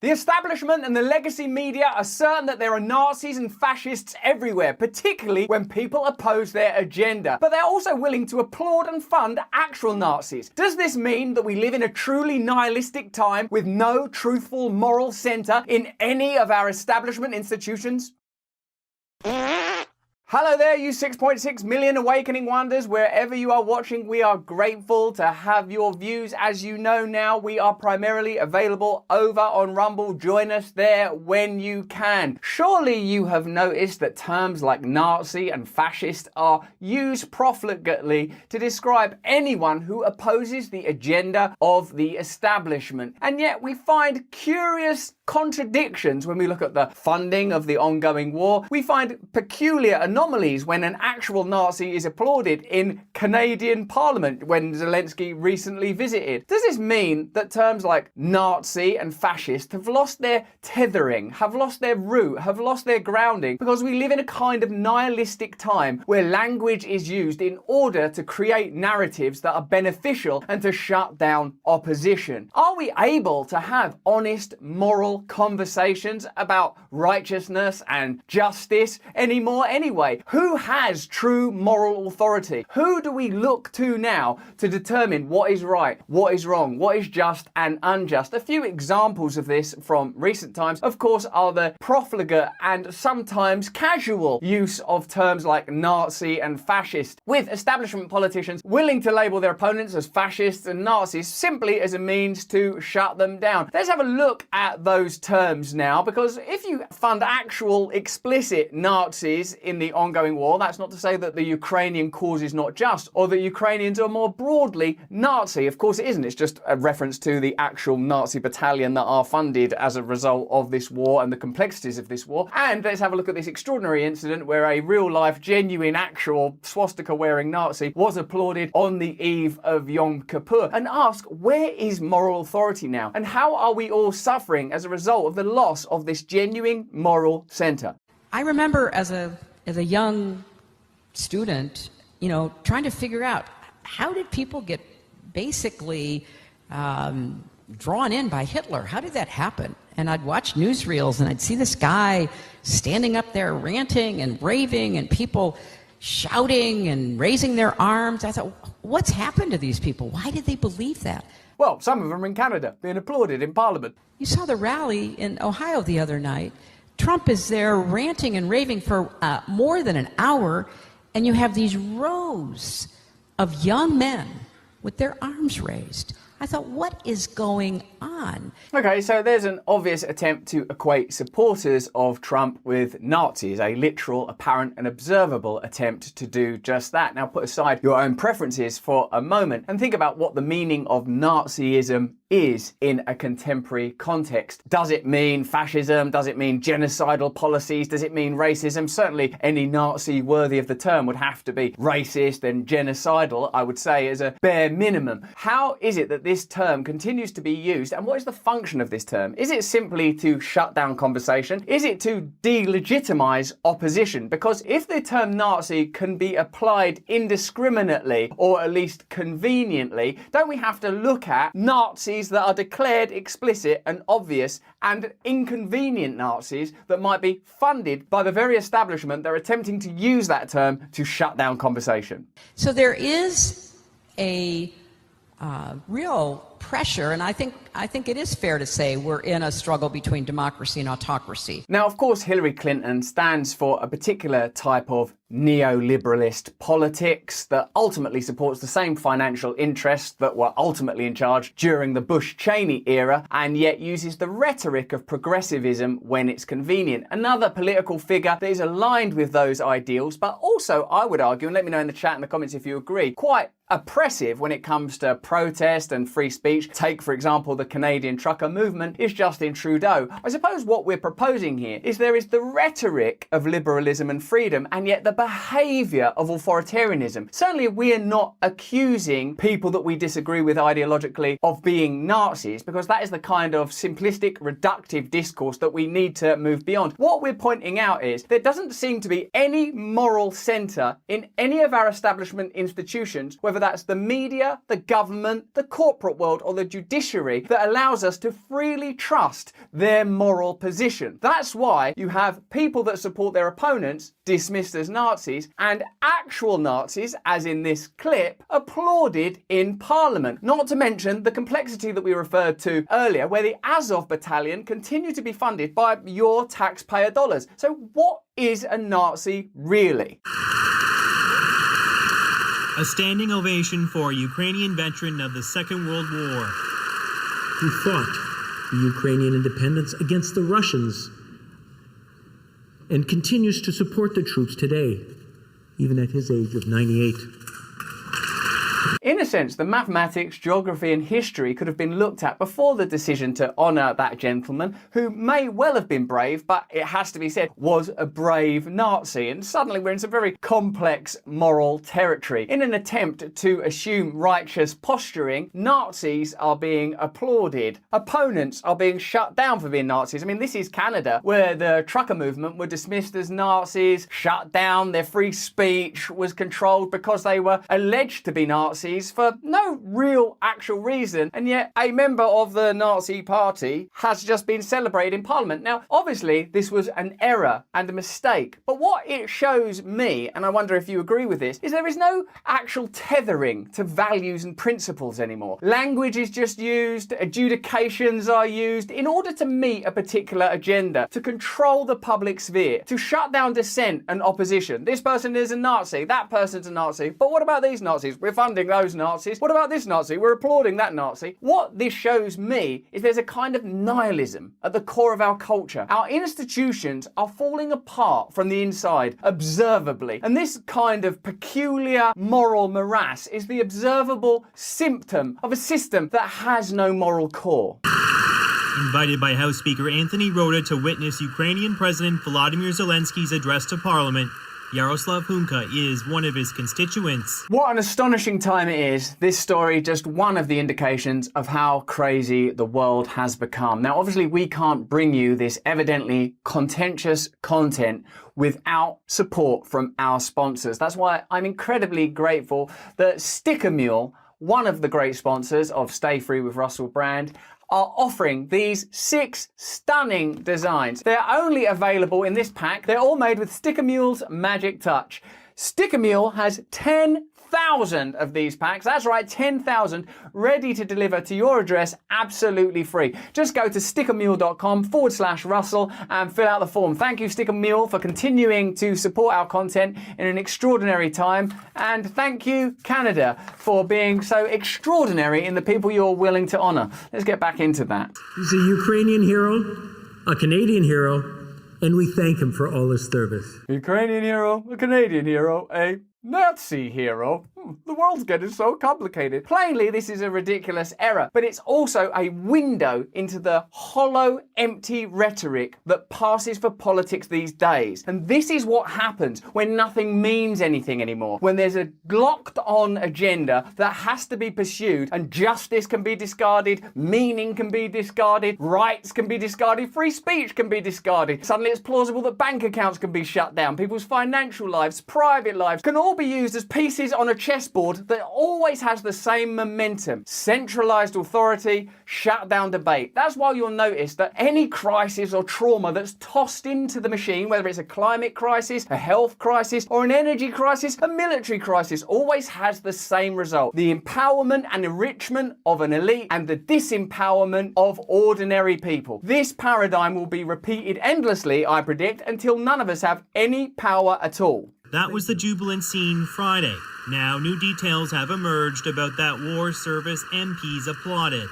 The establishment and the legacy media are certain that there are Nazis and fascists everywhere, particularly when people oppose their agenda. But they're also willing to applaud and fund actual Nazis. Does this mean that we live in a truly nihilistic time with no truthful moral center in any of our establishment institutions? Hello there, you 6.6 million awakening wonders. Wherever you are watching, we are grateful to have your views. As you know now, we are primarily available over on Rumble. Join us there when you can. Surely you have noticed that terms like Nazi and fascist are used profligately to describe anyone who opposes the agenda of the establishment. And yet we find curious contradictions when we look at the funding of the ongoing war. We find peculiar anomalies when an actual Nazi is applauded in Canadian Parliament when Zelensky recently visited. Does this mean that terms like Nazi and fascist have lost their tethering, have lost their root, have lost their grounding because we live in a kind of nihilistic time where language is used in order to create narratives that are beneficial and to shut down opposition? Are we able to have honest, moral conversations about righteousness and justice anymore anyway? Who has true moral authority? Who do we look to now to determine what is right, what is wrong, what is just and unjust? A few examples of this from recent times, of course, are the profligate and sometimes casual use of terms like Nazi and fascist, with establishment politicians willing to label their opponents as fascists and Nazis simply as a means to shut them down. Let's have a look at those terms now, because if you fund actual explicit Nazis in the ongoing war, that's not to say that the Ukrainian cause is not just, or that Ukrainians are more broadly Nazi. Of course it isn't. It's just a reference to the actual Nazi battalion that are funded as a result of this war and the complexities of this war. And let's have a look at this extraordinary incident where a real-life, genuine, actual swastika-wearing Nazi was applauded on the eve of Yom Kippur, and ask, where is moral authority now? And how are we all suffering as a result of the loss of this genuine moral center? I remember as a young student, trying to figure out, how did people get basically drawn in by Hitler? How did that happen? And I'd watch newsreels and I'd see this guy standing up there ranting and raving and people shouting and raising their arms. I thought, what's happened to these people? Why did they believe that? Well, some of them are in Canada, being applauded in Parliament. You saw the rally in Ohio the other night. Trump is there ranting and raving for more than an hour, and you have these rows of young men with their arms raised. I thought, what is going on? Okay, so there's an obvious attempt to equate supporters of Trump with Nazis, a literal, apparent and observable attempt to do just that. Now put aside your own preferences for a moment and think about what the meaning of Nazism is in a contemporary context. Does it mean fascism? Does it mean genocidal policies? Does it mean racism? Certainly any Nazi worthy of the term would have to be racist and genocidal, I would say, as a bare minimum. How is it that this term continues to be used, and what is the function of this term? Is it simply to shut down conversation? Is it to delegitimize opposition? Because if the term Nazi can be applied indiscriminately, or at least conveniently, don't we have to look at Nazis that are declared explicit and obvious, and inconvenient Nazis that might be funded by the very establishment that are attempting to use that term to shut down conversation? So there is a real pressure, and I think it is fair to say we're in a struggle between democracy and autocracy. Now, of course, Hillary Clinton stands for a particular type of neoliberalist politics that ultimately supports the same financial interests that were ultimately in charge during the Bush-Cheney era, and yet uses the rhetoric of progressivism when it's convenient. Another political figure that is aligned with those ideals, but also, I would argue, and let me know in the chat and the comments if you agree, quite oppressive when it comes to protest and free speech. Take, for example, the Canadian trucker movement, is Justin Trudeau. I suppose what we're proposing here is there is the rhetoric of liberalism and freedom, and yet the behaviour of authoritarianism. Certainly we are not accusing people that we disagree with ideologically of being Nazis, because that is the kind of simplistic, reductive discourse that we need to move beyond. What we're pointing out is there doesn't seem to be any moral centre in any of our establishment institutions, whether that's the media, the government, the corporate world or the judiciary, that allows us to freely trust their moral position. That's why you have people that support their opponents dismissed as Nazis and actual Nazis, as in this clip, applauded in Parliament. Not to mention the complexity that we referred to earlier, where the Azov battalion continue to be funded by your taxpayer dollars. So what is a Nazi really? A standing ovation for a Ukrainian veteran of the Second World War, who fought the Ukrainian independence against the Russians and continues to support the troops today, even at his age of 98. In a sense, the mathematics, geography and history could have been looked at before the decision to honour that gentleman, who may well have been brave, but it has to be said, was a brave Nazi. And suddenly we're in some very complex moral territory. In an attempt to assume righteous posturing, Nazis are being applauded. Opponents are being shut down for being Nazis. I mean, this is Canada, where the trucker movement were dismissed as Nazis, shut down, their free speech was controlled because they were alleged to be Nazis for no real actual reason, and yet a member of the Nazi party has just been celebrated in Parliament. Now, obviously, this was an error and a mistake, but what it shows me, and I wonder if you agree with this, is there is no actual tethering to values and principles anymore. Language is just used, adjudications are used in order to meet a particular agenda, to control the public sphere, to shut down dissent and opposition. This person is a Nazi, that person's a Nazi, but what about these Nazis? We're funding those Nazis. What about this Nazi? We're applauding that Nazi. What this shows me is there's a kind of nihilism at the core of our culture. Our institutions are falling apart from the inside, observably. And this kind of peculiar moral morass is the observable symptom of a system that has no moral core. invited by House Speaker Anthony Rota to witness Ukrainian President Volodymyr Zelensky's address to Parliament, Yaroslav Hunka is one of his constituents. What an astonishing time it is. This story, just one of the indications of how crazy the world has become. Now, obviously, we can't bring you this evidently contentious content without support from our sponsors. That's why I'm incredibly grateful that Sticker Mule, one of the great sponsors of Stay Free with Russell brand, are offering these 6 stunning designs. They're only available in this pack. They're all made with Sticker Mule's magic touch. Sticker Mule has 10,000 of these packs. That's right, 10,000 ready to deliver to your address absolutely free. Just go to stickermule.com/Russell and fill out the form. Thank you, Sticker Mule, for continuing to support our content in an extraordinary time. And thank you, Canada, for being so extraordinary in the people you're willing to honor. Let's get back into that. He's a Ukrainian hero, a Canadian hero, and we thank him for all his service. Ukrainian hero, a Canadian hero, a Nazi hero. The world's getting so complicated. Plainly, this is a ridiculous error, but it's also a window into the hollow, empty rhetoric that passes for politics these days. And this is what happens when nothing means anything anymore. When there's a locked-on agenda that has to be pursued, and justice can be discarded, meaning can be discarded, rights can be discarded, free speech can be discarded. Suddenly it's plausible that bank accounts can be shut down, people's financial lives, private lives can all be used as pieces on a chessboard that always has the same momentum. Centralized authority, shut down debate. That's why you'll notice that any crisis or trauma that's tossed into the machine, whether it's a climate crisis, a health crisis, or an energy crisis, a military crisis, always has the same result. The empowerment and enrichment of an elite and the disempowerment of ordinary people. This paradigm will be repeated endlessly, I predict, until none of us have any power at all. That was the jubilant scene Friday. Now new details have emerged about that war service MPs applauded.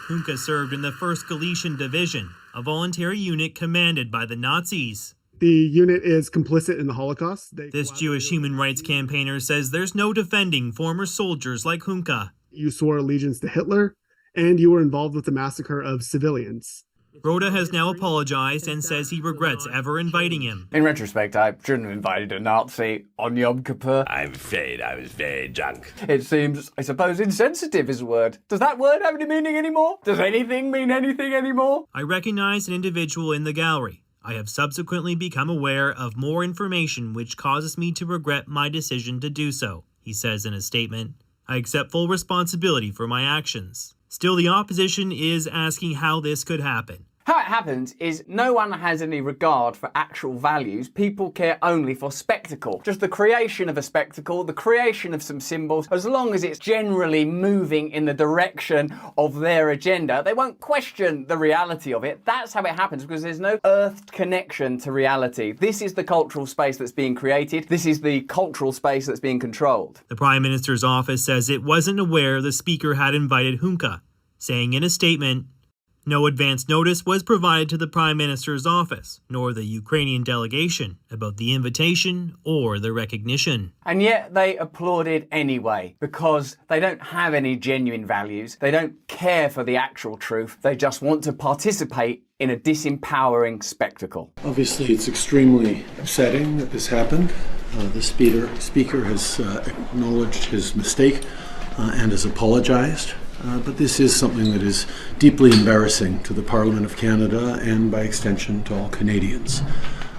Hunka served in the 1st Galician Division, a voluntary unit commanded by the Nazis. The unit is complicit in the Holocaust. This Jewish human rights campaigner says there's no defending former soldiers like Hunka. You swore allegiance to Hitler, and you were involved with the massacre of civilians. Rota has now apologized and says he regrets ever inviting him. In retrospect, I shouldn't have invited a Nazi on Yom Kippur. I'm afraid I was very drunk. It seems, I suppose, insensitive is a word. Does that word have any meaning anymore? Does anything mean anything anymore? I recognize an individual in the gallery. I have subsequently become aware of more information which causes me to regret my decision to do so, he says in a statement. I accept full responsibility for my actions. Still, the opposition is asking how this could happen. How it happens is no one has any regard for actual values. People care only for spectacle. Just the creation of a spectacle, the creation of some symbols, as long as it's generally moving in the direction of their agenda, they won't question the reality of it. That's how it happens, because there's no earthed connection to reality. This is the cultural space that's being created. This is the cultural space that's being controlled. The Prime Minister's office says it wasn't aware the Speaker had invited Hunka, saying in a statement, no advance notice was provided to the Prime Minister's office, nor the Ukrainian delegation, about the invitation or the recognition. And yet they applauded anyway, because they don't have any genuine values. They don't care for the actual truth. They just want to participate in a disempowering spectacle. Obviously, it's extremely upsetting that this happened. The Speaker has acknowledged his mistake and has apologized. But this is something that is deeply embarrassing to the Parliament of Canada and, by extension, to all Canadians.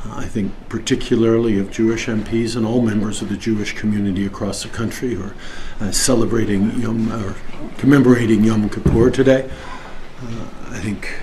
I think particularly of Jewish MPs and all members of the Jewish community across the country who are commemorating Yom Kippur today. I think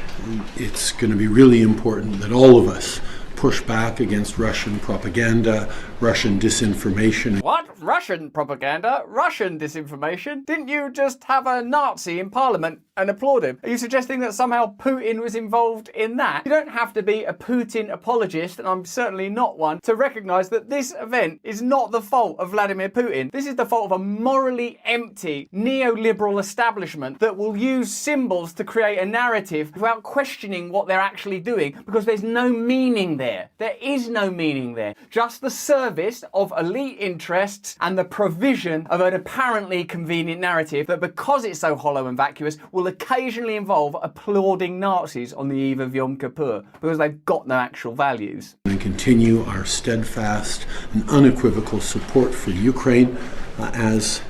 it's going to be really important that all of us push back against Russian propaganda, Russian disinformation. What? Russian propaganda? Russian disinformation? Didn't you just have a Nazi in Parliament and applaud him? Are you suggesting that somehow Putin was involved in that? You don't have to be a Putin apologist, and I'm certainly not one, to recognise that this event is not the fault of Vladimir Putin. This is the fault of a morally empty neoliberal establishment that will use symbols to create a narrative without questioning what they're actually doing, because there's no meaning there. There is no meaning there. Just the service of elite interests and the provision of an apparently convenient narrative that, because it's so hollow and vacuous, will occasionally involve applauding Nazis on the eve of Yom Kippur, because they've got no actual values. And continue our steadfast and unequivocal support for Ukraine, as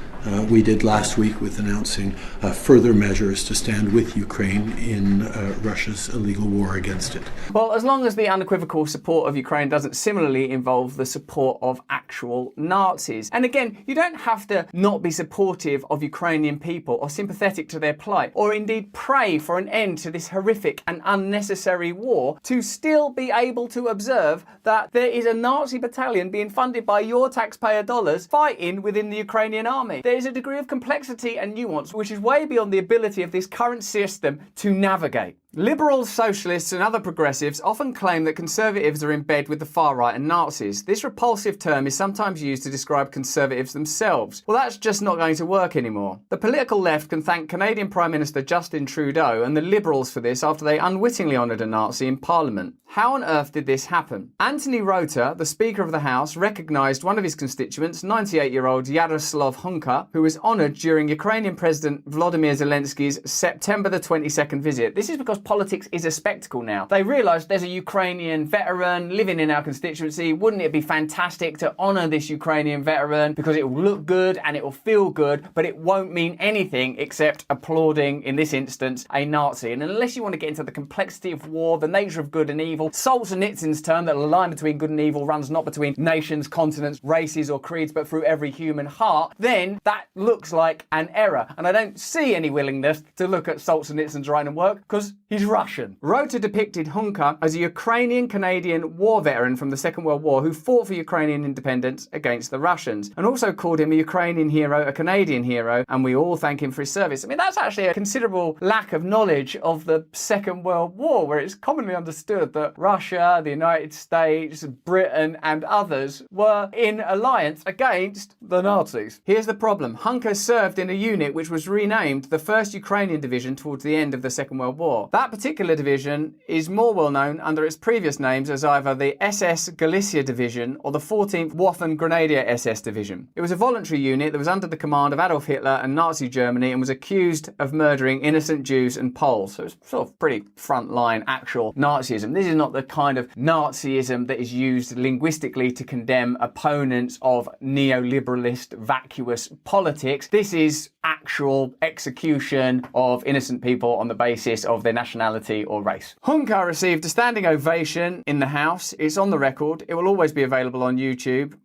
we did last week with announcing further measures to stand with Ukraine in Russia's illegal war against it. Well, as long as the unequivocal support of Ukraine doesn't similarly involve the support of actual Nazis. And again, you don't have to not be supportive of Ukrainian people or sympathetic to their plight, or indeed pray for an end to this horrific and unnecessary war, to still be able to observe that there is a Nazi battalion being funded by your taxpayer dollars fighting within the Ukrainian army. There is a degree of complexity and nuance which is way beyond the ability of this current system to navigate. Liberals, socialists and other progressives often claim that conservatives are in bed with the far right and Nazis. This repulsive term is sometimes used to describe conservatives themselves. Well, that's just not going to work anymore. The political left can thank Canadian Prime Minister Justin Trudeau and the Liberals for this after they unwittingly honoured a Nazi in Parliament. How on earth did this happen? Anthony Rota, the Speaker of the House, recognised one of his constituents, 98-year-old Yaroslav Hunka, who was honoured during Ukrainian President Volodymyr Zelensky's September the 22nd visit. This is because politics is a spectacle now. They realised there's a Ukrainian veteran living in our constituency. Wouldn't it be fantastic to honour this Ukrainian veteran, because it will look good and it will feel good, but it won't mean anything except applauding, in this instance, a Nazi. And unless you want to get into the complexity of war, the nature of good and evil, Solzhenitsyn's term that the line between good and evil runs not between nations, continents, races or creeds, but through every human heart, then that looks like an error. And I don't see any willingness to look at Solzhenitsyn's writing work, because he's Russian. Rota depicted Hunka as a Ukrainian-Canadian war veteran from the Second World War who fought for Ukrainian independence against the Russians, and also called him a Ukrainian hero, a Canadian hero, and we all thank him for his service. I mean, that's actually a considerable lack of knowledge of the Second World War, where it's commonly understood that Russia, the United States, Britain and others were in alliance against the Nazis. Here's the problem. Hunka served in a unit which was renamed the 1st Ukrainian Division towards the end of the Second World War. That particular division is more well known under its previous names as either the SS Galicia Division or the 14th Waffen Grenadier SS Division. It was a voluntary unit that was under the command of Adolf Hitler and Nazi Germany and was accused of murdering innocent Jews and Poles. So it's sort of pretty frontline actual Nazism. This is not the kind of Nazism that is used linguistically to condemn opponents of neoliberalist vacuous politics. This is actual execution of innocent people on the basis of their national nationality or race. Hunka received a standing ovation in the House. It's on the record. It will always be available on YouTube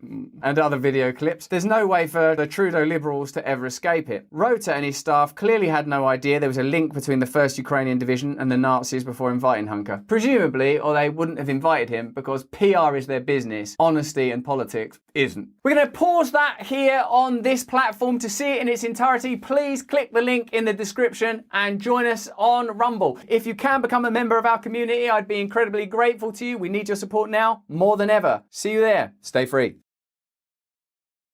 and other video clips. There's no way for the Trudeau Liberals to ever escape it. Rota and his staff clearly had no idea there was a link between the 1st Ukrainian Division and the Nazis before inviting Hunka. Presumably, or they wouldn't have invited him because PR is their business, honesty and politics isn't. We're going to pause that here on this platform. To see it in its entirety, please click the link in the description and join us on Rumble. If you can become a member of our community, I'd be incredibly grateful to you. We need your support now more than ever. See you there. Stay free.